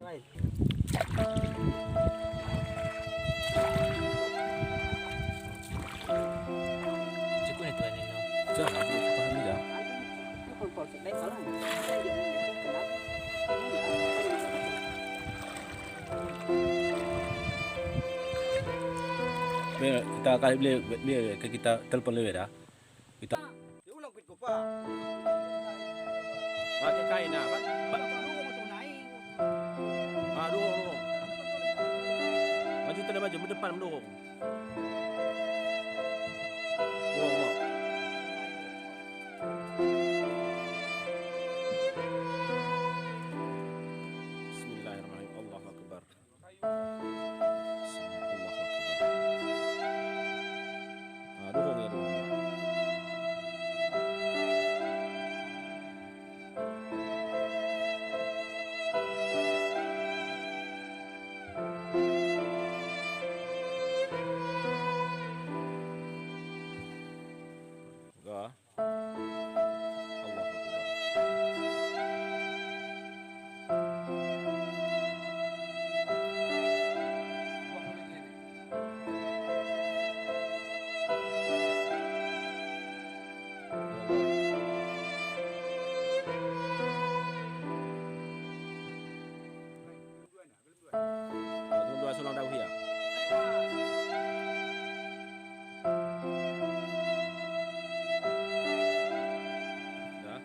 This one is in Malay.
Cukup na tuan nino. Jangan, aku paham dah. Kita kali bila kita telefon lebih dah. Kita. Dia ulang kuit ko pa. Pakai kain dah. Dorong. Maju terus maju, berdepan mendorong. Dorong. Bismillahirrahmanirrahim. Allahu akbar. Allahu akbar. Dorong ya dorong. Allahu akbar. Dua selang dah ya. Dah.